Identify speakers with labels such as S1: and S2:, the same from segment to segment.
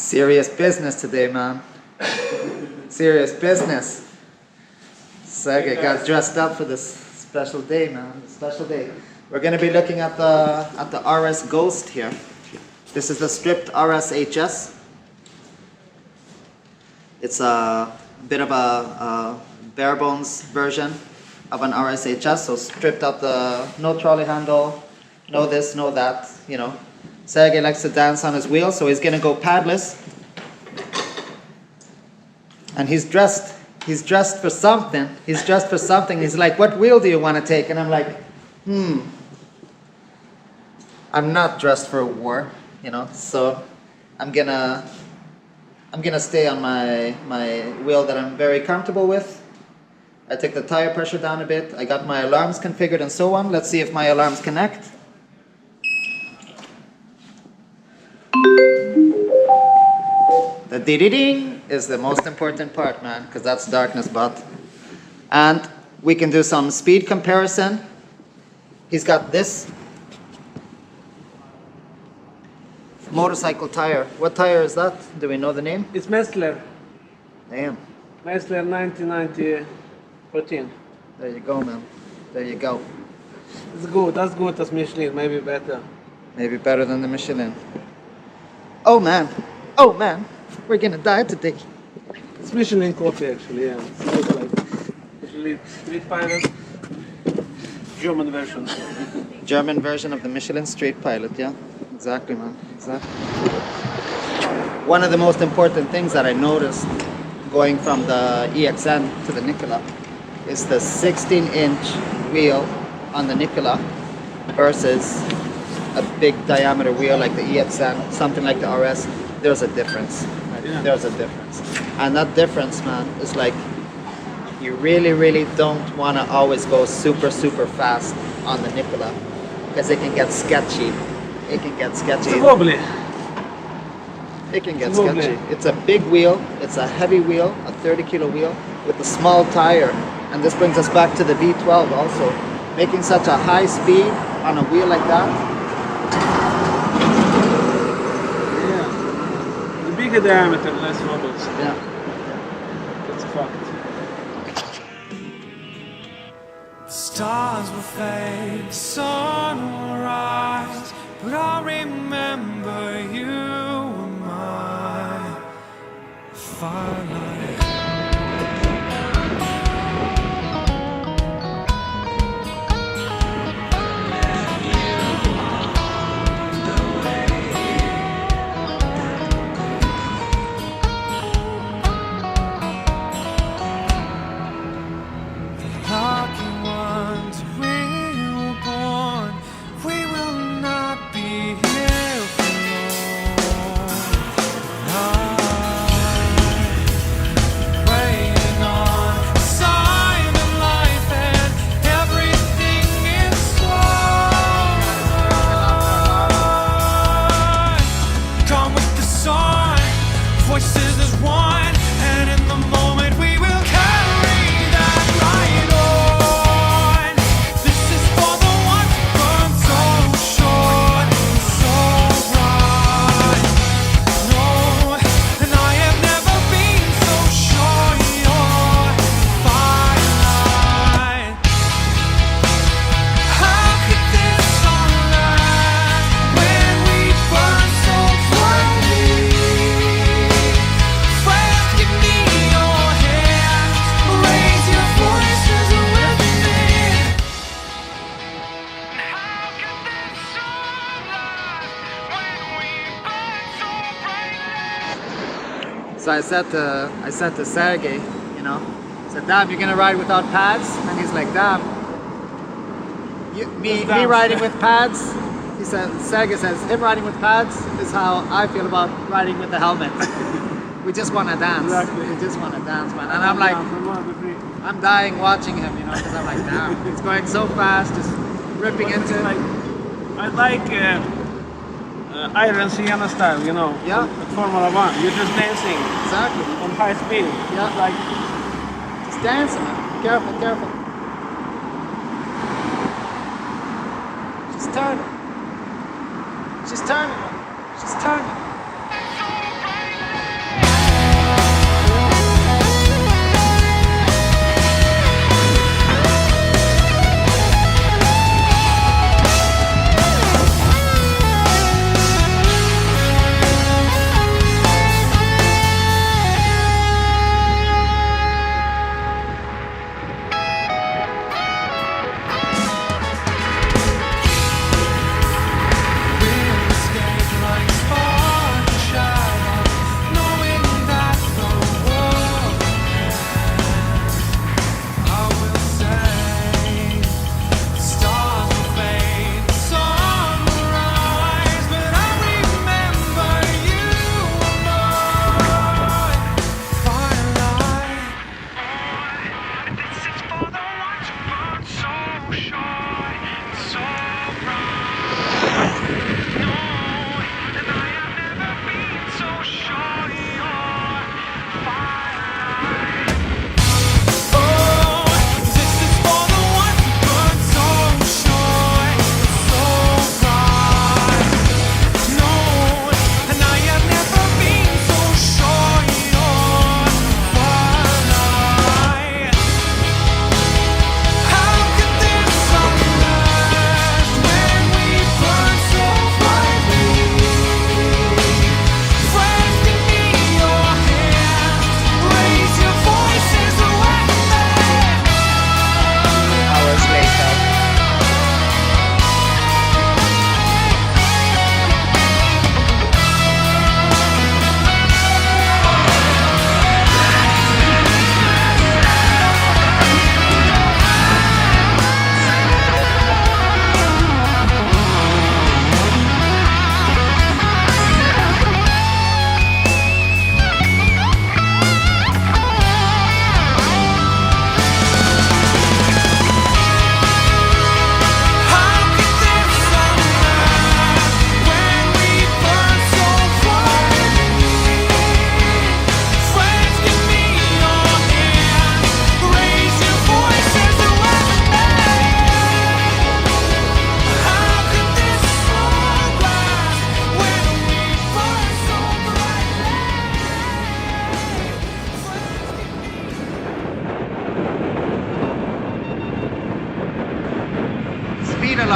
S1: Serious business today, man. Serious business. Sergei got dressed up for this special day, man. Special day. We're going to be looking at the RS Ghost here. This is the stripped RS HS. It's a bit of a bare bones version of an RS HS. So stripped up no trolley handle, no this, no that, you know. Sergei likes to dance on his wheel, so he's going to go padless. And he's dressed for something. He's dressed for something. He's like, what wheel do you want to take? And I'm like, I'm not dressed for a war, you know. So I'm gonna stay on my wheel that I'm very comfortable with. I took the tire pressure down a bit. I got my alarms configured and so on. Let's see if my alarms connect. The ding is the most important part, man, because that's darkness bot. And we can do some speed comparison. He's got this motorcycle tire. What tire is that? Do we know the name?
S2: It's Messler.
S1: Damn.
S2: Messler 1990 14.
S1: There you go, man. There you go.
S2: It's good. As good as Michelin. Maybe better.
S1: Maybe better than the Michelin. Oh man. Oh man. We're gonna die today.
S2: It's Michelin coffee actually, yeah. It's like Michelin Street Pilot. German version.
S1: German version of the Michelin Street Pilot, yeah. Exactly, man. Exactly. One of the most important things that I noticed going from the EXN to the Nikola is the 16-inch wheel on the Nikola versus a big diameter wheel like the EXN, something like the RS. There's a difference. Right? Yeah. There's a difference. And that difference, man, is like you really don't want to always go super fast on the Nikola because it can get sketchy. It can get sketchy.
S2: It's wobbly.
S1: It can get sketchy. It's a big wheel. It's a heavy wheel, a 30-kilo wheel with a small tire. And this brings us back to the V12 also. Making such a high speed on a wheel like that.
S2: Yeah. The bigger diameter, less wobbles.
S1: Yeah.
S2: That's a fact.
S3: Stars will fade, the sun will rise, but I'll remember you were my firelight.
S1: So I said to Sergei, you know, I said, damn, you're gonna ride without pads? And he's like, damn, me riding with pads? He said, Sergei says, him riding with pads is how I feel about riding with the helmet. We just wanna dance.
S2: Exactly.
S1: We just wanna dance, man. And I'm like, I'm dying watching him, you know, because I'm like, damn, it's going so fast, just ripping into it.
S2: I like Iron Sienna style, you know.
S1: Yeah.
S2: At Formula 1, you're just dancing.
S1: Exactly.
S2: On high speed.
S1: Yeah.
S2: Like
S1: just dancing, man. Careful, careful. She's turning. She's turning. She's turning.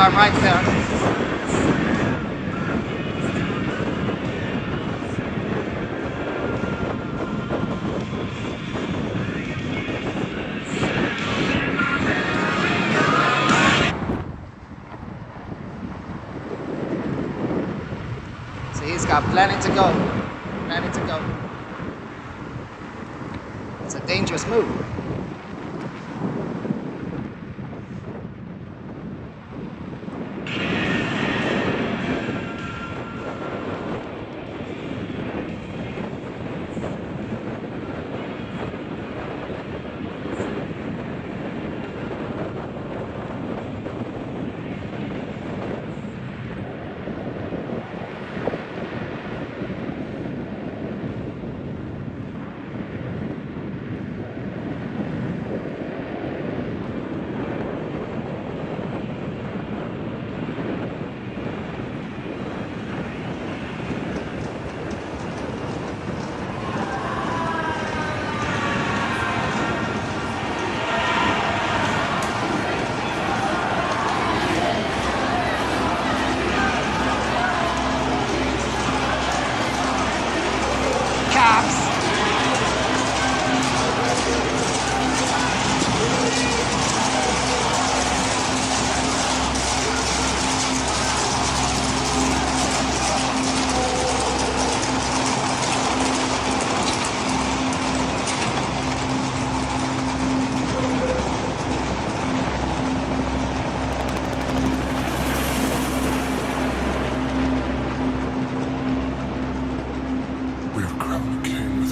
S1: alarm right there. So he's got plenty to go. Plenty to go. It's a dangerous move.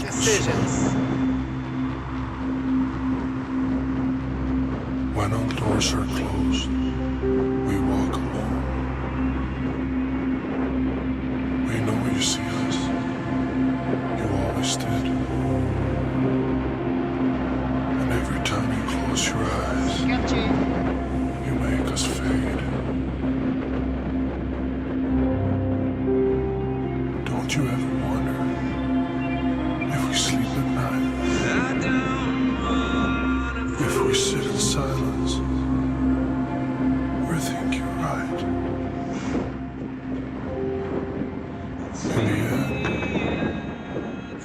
S1: Decisions.
S4: When all doors are closed, we walk alone. We know you see us. You always did. And every time you close your eyes, you make us fade. Don't you ever wonder if we sleep at night? If we sit in silence, or think you're right. In the end,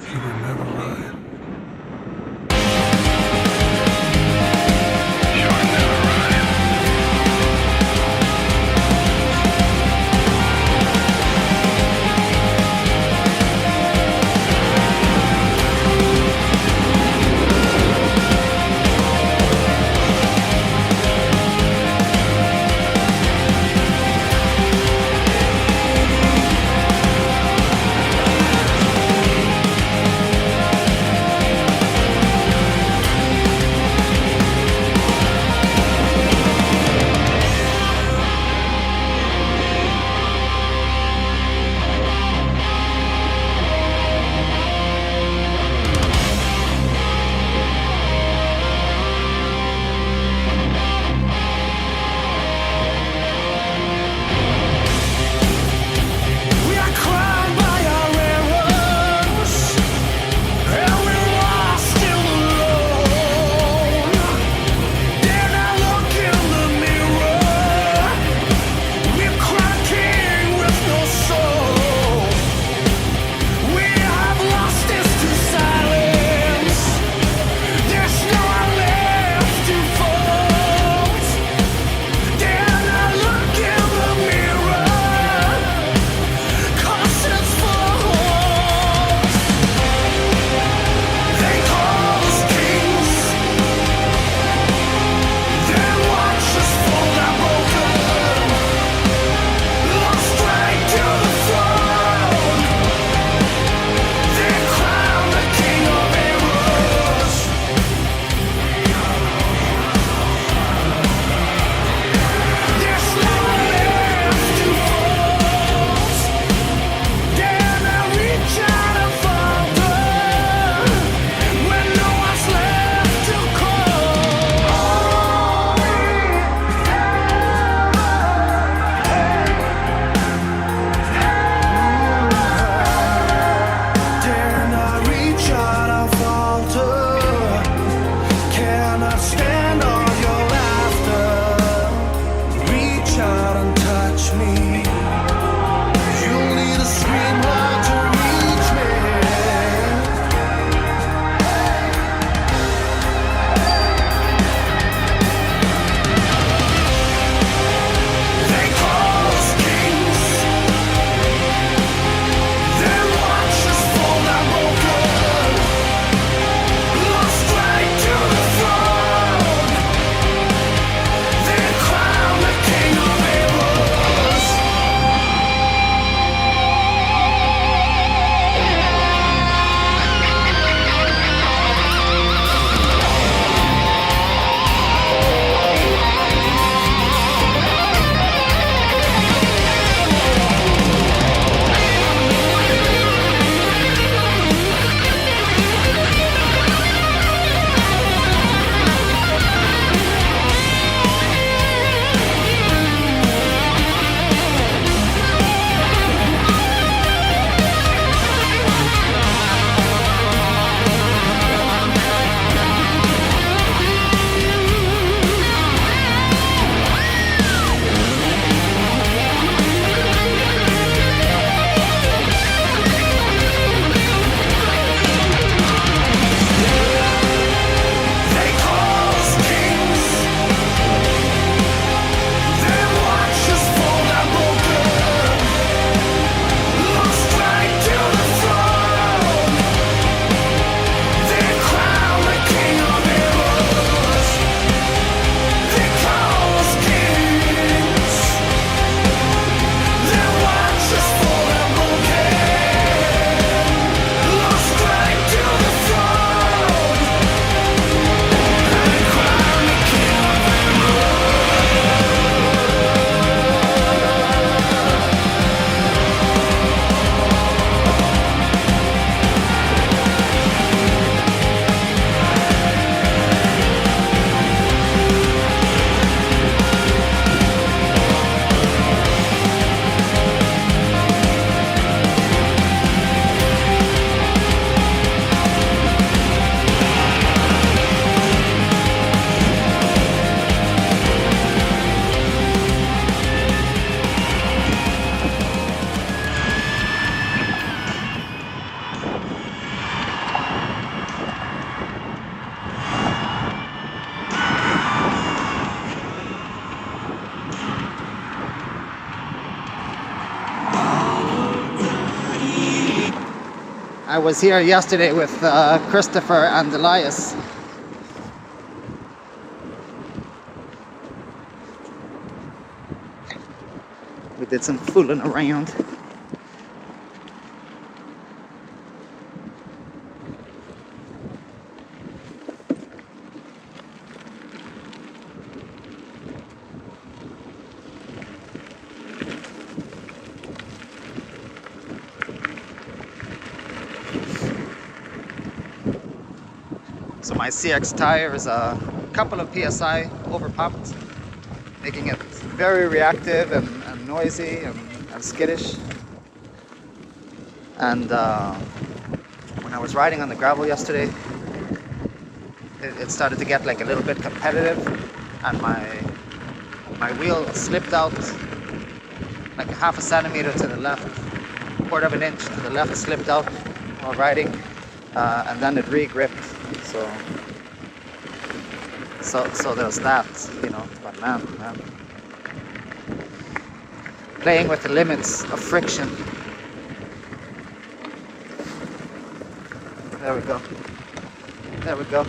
S4: you were never right. You were never right.
S1: I was here yesterday with Christopher and Elias. We did some fooling around. So my CX tire is a couple of PSI overpumped, making it very reactive and noisy and skittish. And when I was riding on the gravel yesterday, it started to get like a little bit competitive, and my wheel slipped out like a half a centimeter to the left, quarter of an inch to the left, slipped out while riding, and then it re-gripped. So there's that, you know. But man, playing with the limits of friction. There we go. There we go.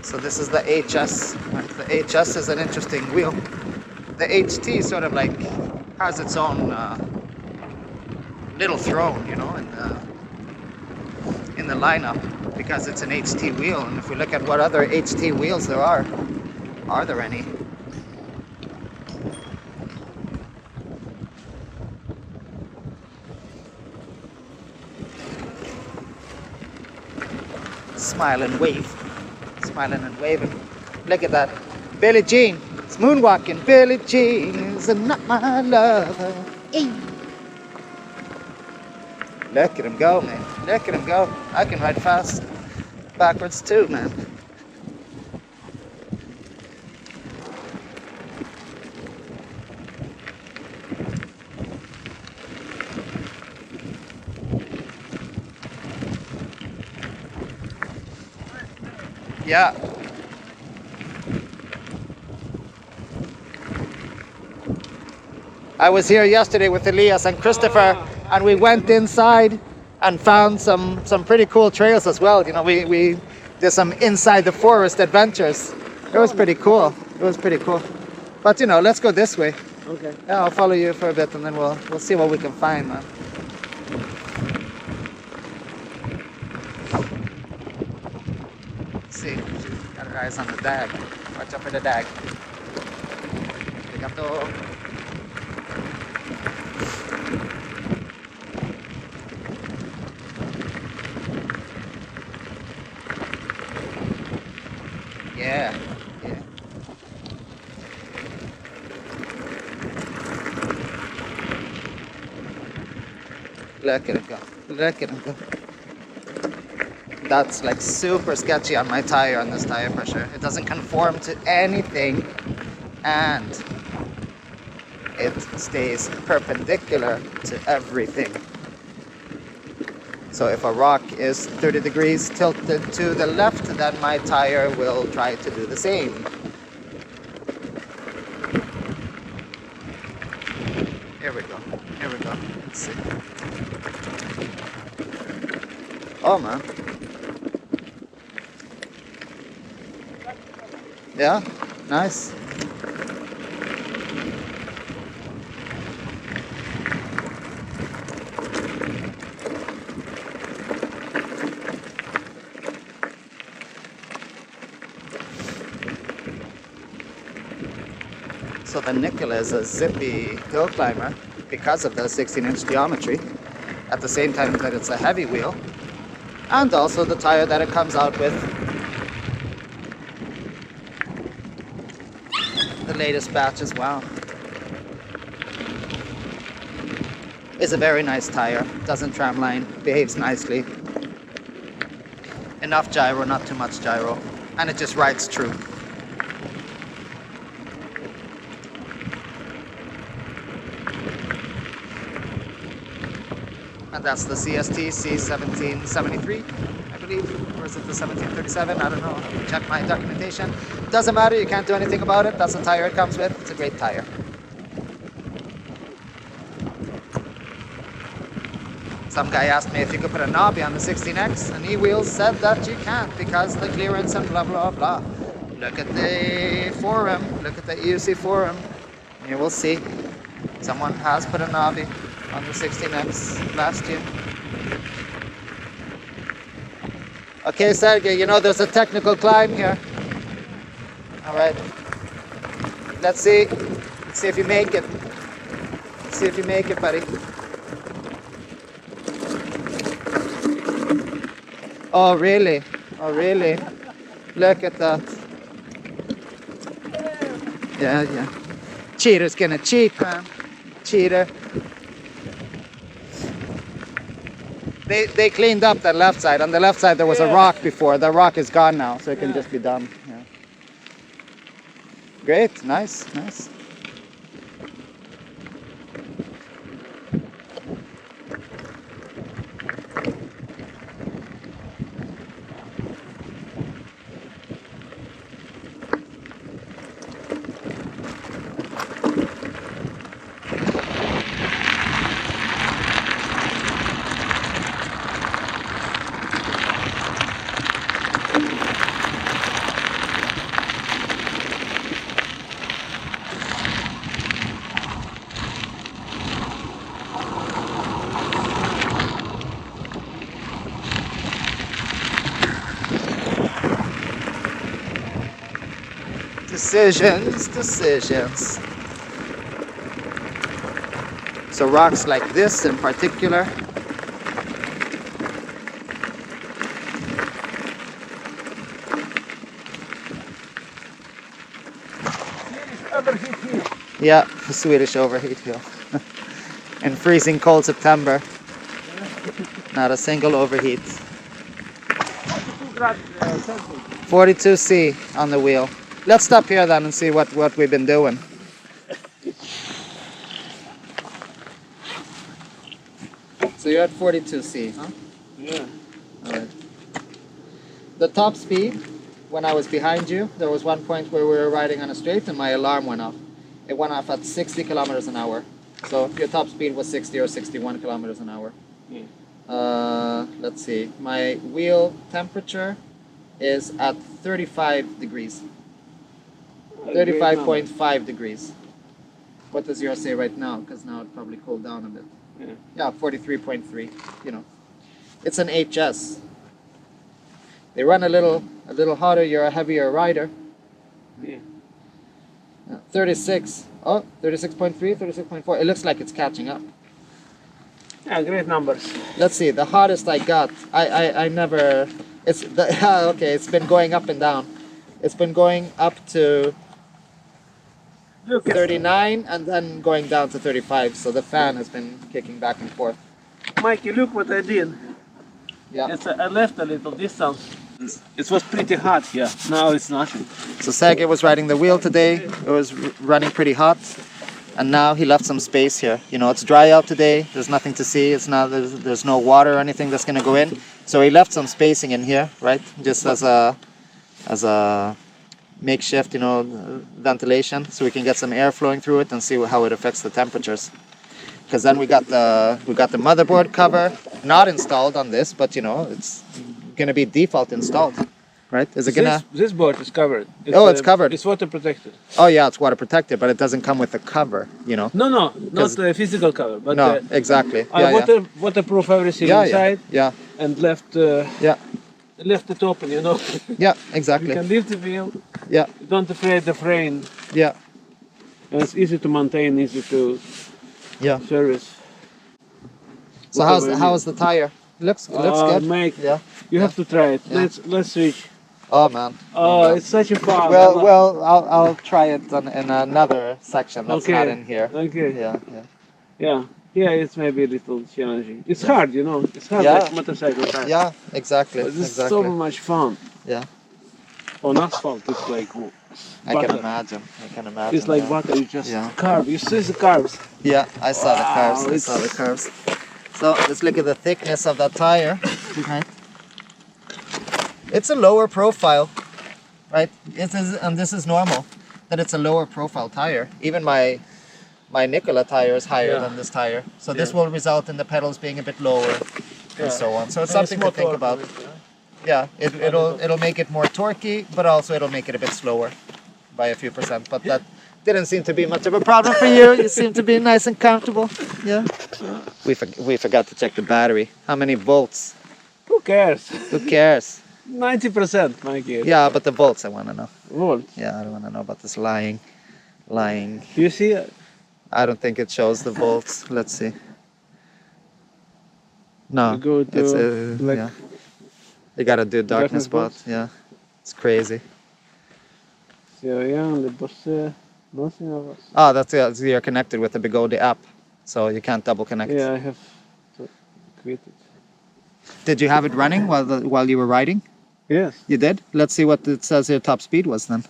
S1: So this is the HS. The HS is an interesting wheel. The HT sort of like has its own little throne, you know, in the lineup, because it's an HT wheel. And if we look at what other HT wheels there are there any? Smiling and waving. Look at that. Billie Jean. It's moonwalking. Billie Jean is not my lover. Hey. Look at him go, man. Look at him go. I can ride fast backwards too, man. Yeah. I was here yesterday with Elias and Christopher, and we went inside and found some pretty cool trails as well. You know, we did some inside the forest adventures. It was pretty cool. It was pretty cool. But you know, let's go this way.
S2: Okay.
S1: Yeah, I'll follow you for a bit, and then we'll see what we can find, man. See, got our eyes on the dag. Watch out for the dag. Arigato. Yeah. Look at him go. Look at him go. That's like super sketchy on my tire, on this tire pressure. It doesn't conform to anything, and it stays perpendicular to everything. So if a rock is 30 degrees tilted to the left, then my tire will try to do the same. Here we go. Here we go. Let's see. Oh man. Yeah, nice. So the nickel is a zippy hill climber because of the 16-inch geometry, at the same time that it's a heavy wheel, and also the tire that it comes out with. The latest batch as well. Is a very nice tire, doesn't tramline, behaves nicely. Enough gyro, not too much gyro, and it just rides true. And that's the CST C1773, I believe, or is it the 1737? I don't know. Check my documentation. Doesn't matter, you can't do anything about it. That's the tire it comes with. It's a great tire. Some guy asked me if you could put a knobby on the 16X, and iWheel said that you can't because the clearance and blah blah blah. Look at the forum, look at the EUC forum, and you will see someone has put a knobby on the 16X last year. Okay, Sergei, you know there's a technical climb here. Alright. Let's see if you make it. Let's see if you make it, buddy. Oh really? Oh really? Look at that. Yeah, yeah. Cheater's gonna cheat, man. Cheater. They cleaned up that left side. On the left side there was a rock before. The rock is gone now, so it can just be done. Yeah. Great, nice, nice. Decisions. So rocks like this in particular. Yeah, Swedish overheat hill. In freezing cold September. Not a single overheat. 42C on the wheel. Let's stop here then and see what we've been doing. So you're at 42C, huh?
S2: Yeah.
S1: Alright. The top speed, when I was behind you, there was one point where we were riding on a straight and my alarm went off. It went off at 60 kilometers an hour. So your top speed was 60 or 61 kilometers an hour.
S2: Yeah.
S1: Let's see. My wheel temperature is at 35 degrees. 35.5 degrees. What does yours say right now? Because now it probably cooled down a bit. Yeah, 43.3. You know, it's an HS. They run a little hotter. You're a heavier rider.
S2: Yeah.
S1: 36. Oh, 36.3, 36.4. It looks like it's catching up.
S2: Yeah, great numbers.
S1: Let's see. The hottest I got. I never. It's the, okay. It's been going up and down. It's been going up to 39 and then going down to 35. So the fan has been kicking back and forth.
S2: Mikey, look what I did.
S1: Yeah.
S2: I left a little distance. It was pretty hot here. Now it's nothing.
S1: So Sergei was riding the wheel today. It was running pretty hot, and now he left some space here. You know, it's dry out today. There's nothing to see. It's not. There's no water or anything that's gonna go in. So he left some spacing in here, right? Just as a makeshift, you know, ventilation, so we can get some air flowing through it and see how it affects the temperatures. Because then we got the motherboard cover not installed on this, but you know it's gonna be default installed, right? Is it gonna?
S2: This board is covered.
S1: It's covered.
S2: It's water protected.
S1: Oh yeah, it's water protected, but it doesn't come with a cover, you know.
S2: No, not the physical cover, but
S1: no, exactly.
S2: I waterproof everything inside.
S1: Yeah.
S2: And left. Left it open, you know.
S1: Yeah, exactly.
S2: You can lift the wheel.
S1: Yeah.
S2: You don't afraid the frame.
S1: Yeah.
S2: And it's easy to maintain, easy to service.
S1: So how's the tire? Looks good.
S2: Mate,
S1: yeah.
S2: You have to try it.
S1: Yeah.
S2: Let's switch.
S1: Oh man.
S2: Oh, it's such a fun.
S1: Well, I'll try it in another section that's not in here.
S2: Okay.
S1: Yeah.
S2: Yeah, it's maybe a little challenging. It's hard, you know. It's hard like motorcycle tire.
S1: Yeah, exactly.
S2: But it's so much fun.
S1: Yeah.
S2: On asphalt, it's like butter.
S1: I can imagine.
S2: It's like butter. You just carve. You see the curves.
S1: Yeah, I saw the curves. So let's look at the thickness of that tire. Right. It's a lower profile, right? And this is normal that it's a lower profile tire. Even my my Nikola tire is higher
S2: Yeah.
S1: than this tire. So this
S2: Yeah.
S1: will result in the pedals being a bit lower and so on. So it's something to think about. Yeah, it'll make it more torquey, but also it'll make it a bit slower by a few percent. But that didn't seem to be much of a problem for you. You seem to be nice and comfortable. Yeah. We forgot to check the battery. How many volts?
S2: Who cares?
S1: Who cares?
S2: 90%, my kid.
S1: Yeah, but the volts I want to know.
S2: Volts.
S1: Yeah, I don't want to know about this lying.
S2: You see,
S1: I don't think it shows the volts. Let's see. No,
S2: You go to,
S1: it's
S2: like,
S1: yeah. You gotta do darkness spot. Yeah, it's crazy.
S2: så igen, det måste någonsin av oss.
S1: Ah, that's it. So you're connected with the Bigodi app, so you can't double connect.
S2: Yeah, I have to quit it.
S1: Did you have it running while you were riding?
S2: Yes.
S1: You did. Let's see what it says your top speed was then.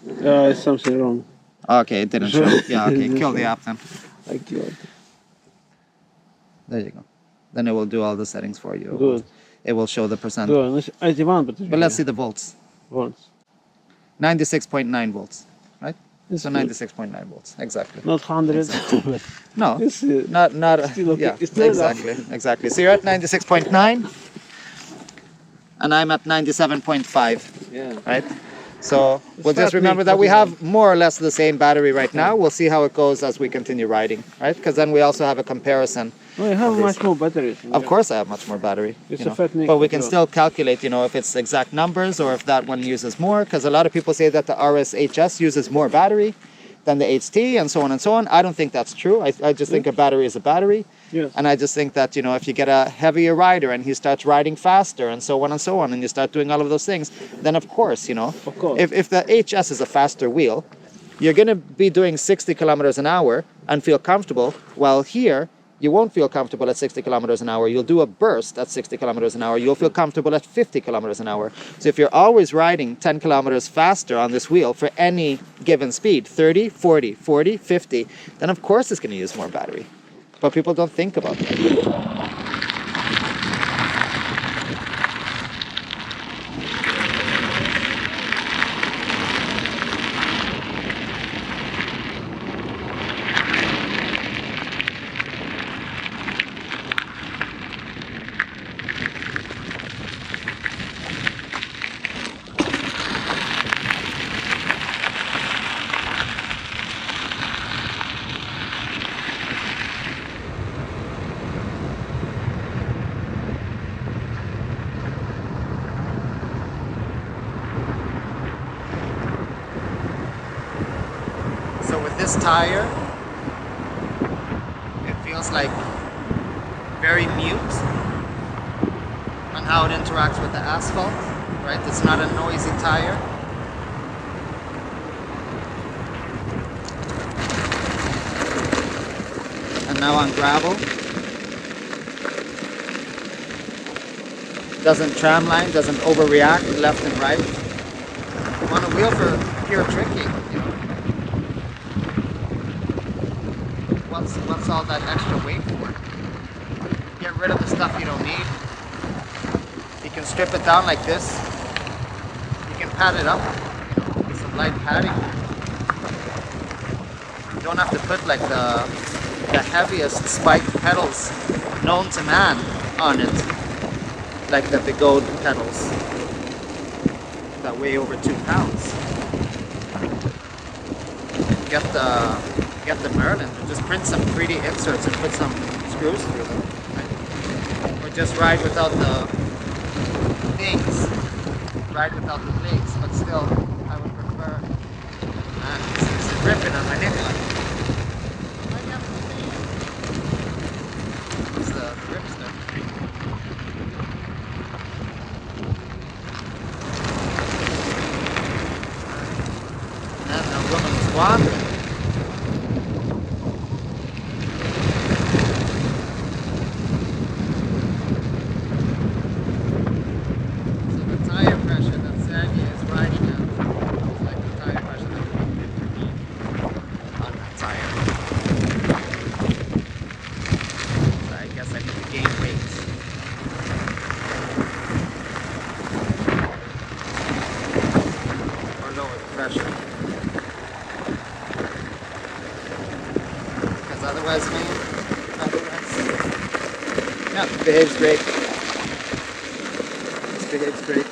S2: It's something wrong.
S1: Okay, it didn't show. Yeah, okay, kill the app then.
S2: I killed.
S1: There you go. Then it will do all the settings for you.
S2: Good.
S1: It will show the percent.
S2: Då, nu är det varmt.
S1: But let's see the volts.
S2: Volts.
S1: 96.9 volts, right?
S2: It's
S1: So
S2: good.
S1: 96.9 volts, exactly.
S2: Not 100. but
S1: No,
S2: it's,
S1: not
S2: still okay.
S1: yeah,
S2: It's still
S1: exactly. So you're at 96.9, and I'm at 97.5,
S2: yeah.
S1: right? So we'll just
S2: fat
S1: remember
S2: meat,
S1: that we
S2: what
S1: have more or less the same battery right now. We'll see how it goes as we continue riding, right? Because then we also have a comparison.
S2: No, I have
S1: Of
S2: much more batteries.
S1: Of course, I have much more battery.
S2: It's
S1: you
S2: a fat meat
S1: but we can
S2: as
S1: still calculate, if it's exact numbers or if that one uses more. Because a lot of people say that the RSHS uses more battery than the HT and so on and so on. I don't think that's true. I just think a battery is a battery.
S2: Yes.
S1: And I just think that, if you get a heavier rider and he starts riding faster and so on, and you start doing all of those things, then of course,
S2: Of course.
S1: if the HS is a faster wheel, you're going to be doing 60 kilometers an hour and feel comfortable, while here, you won't feel comfortable at 60 kilometers an hour. You'll do a burst at 60 kilometers an hour. You'll feel comfortable at 50 kilometers an hour. So if you're always riding 10 kilometers faster on this wheel for any given speed, 30, 40, 40, 50, then of course it's going to use more battery. But people don't think about that. So with this tire, it feels like very mute on how it interacts with the asphalt, right? It's not a noisy tire. And now on gravel, doesn't tramline, doesn't overreact left and right. On a wheel for pure tricking, What's all that extra weight for? Get rid of the stuff you don't need. You can strip it down like this. You can pad it up, with some light padding. You don't have to put like the heaviest spiked pedals known to man on it, like the Bigode pedals that weigh over 2 pounds. Get the Merlin, just print some 3D inserts and put some screws through them, right? Or just ride without the things, but still I would prefer, it's ripping on my Nikola. It's the ripster. And the woman's wandering. otherwise, man. Otherwise. Yeah, behaves great. This behaves great.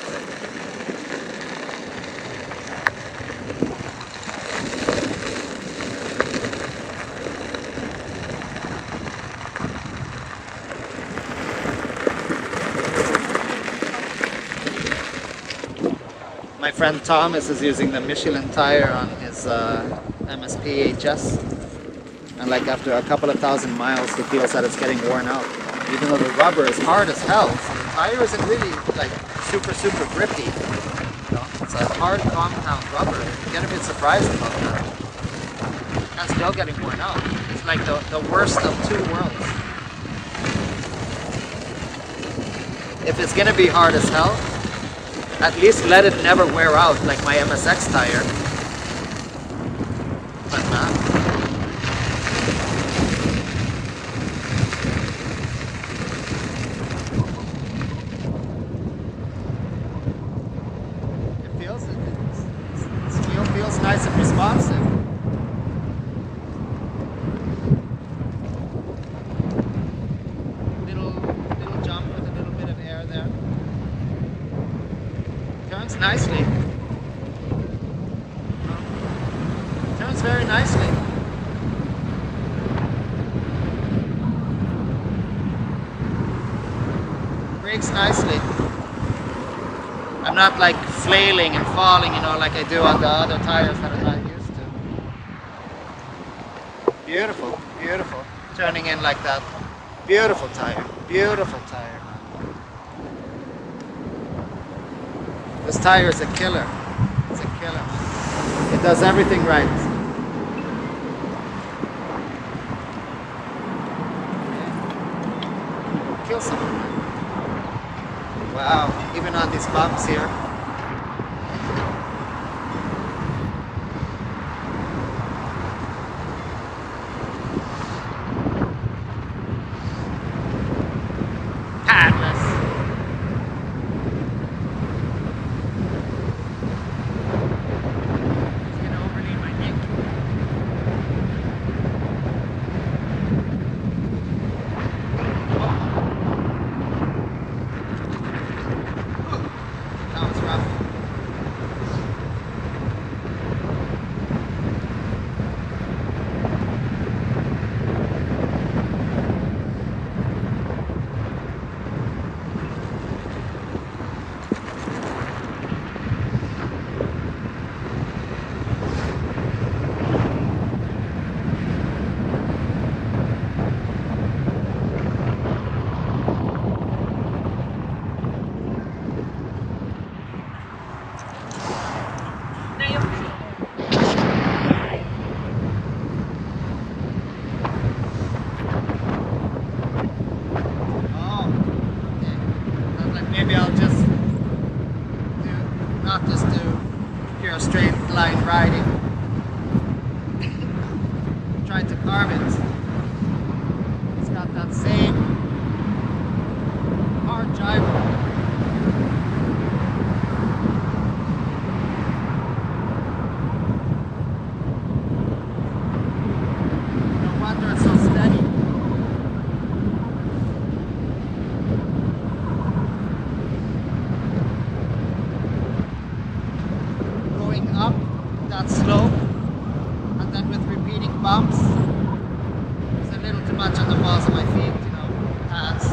S1: My friend Thomas is using the Michelin tire on his MSP HS, and like after a couple of thousand miles, he feels that it's getting worn out. Even though the rubber is hard as hell, so the tire isn't really like super grippy. You know? It's a hard compound rubber. You get a bit surprised about that. And still getting worn out. It's like the worst of two worlds. If it's gonna be hard as hell, at least let it never wear out like my MSX tire. But man. It feels nice and responsive. Little jump with a little bit of air there. Turns nicely. Turns very nicely. Brakes nicely. I'm not like flailing and falling, you know, like I do on the other tires that I'm not used to. Beautiful, beautiful. Turning in like that. Beautiful tire. Beautiful tire. This tire is a killer. It's a killer. It does everything right. Kill someone. Wow, even on these bumps here. Padless. It's gonna overlead my neck. That was rough. Maybe I'll just not just do pure straight line riding. Try to carve it. It's got that same hard gyro. No wonder it's so steady. Up that slope, and then with repeating bumps, it's a little too much on the balls of my feet, you know, pads.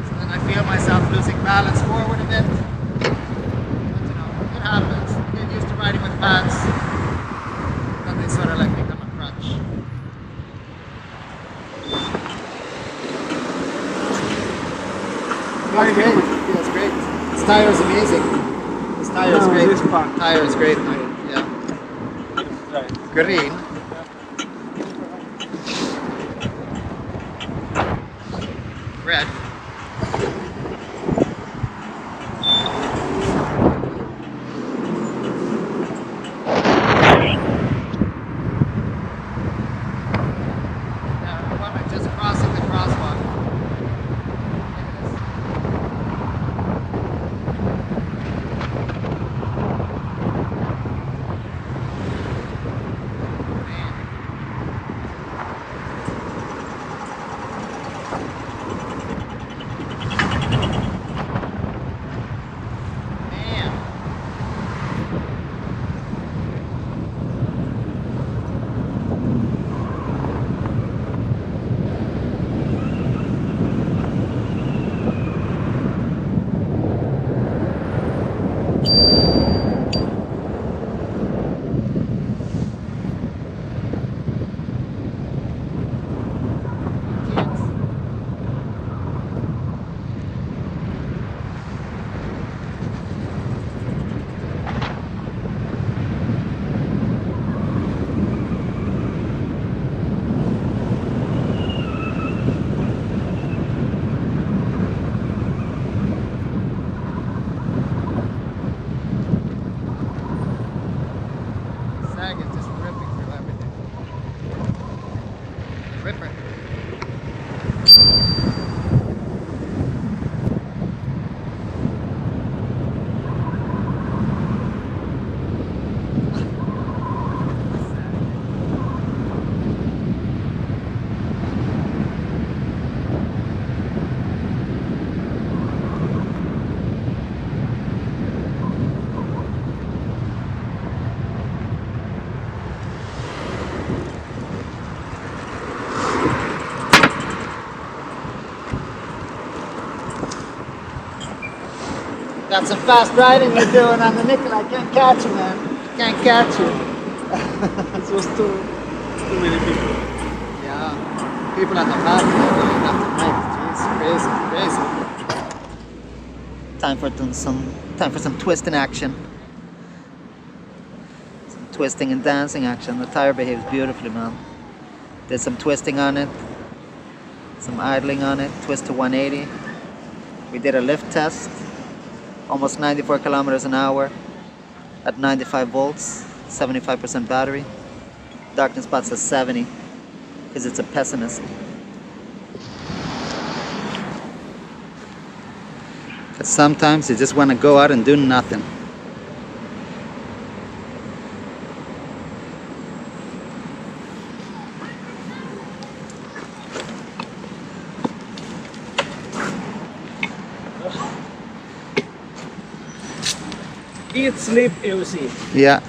S1: So then I feel myself losing balance forward a bit. But you know, it happens. Get used to riding with pads, then they sort of like become a crutch. Feels great. Feels great. This tire is amazing. This tire is great.
S2: This part.
S1: Tire is great, man. Yeah.
S2: Right.
S1: Green. Red. Now, I'm just crossing the crosswalk. Look at this. Got some fast riding you're doing on the nickel. I can't catch you, man. Can't catch you.
S2: It was too many people.
S1: Yeah. People at the path are going left and right. Jeez, crazy. Time for some twisting action. Some twisting and dancing action. The tire behaves beautifully, man. Did some twisting on it. Some idling on it. Twist to 180. We did a lift test. Almost 94 kilometers an hour at 95 volts, 75% battery. Darkness spot says 70 because it's a pessimist. Because sometimes you just want to go out and do nothing.
S2: Eat, sleep, AOC.
S1: Yeah.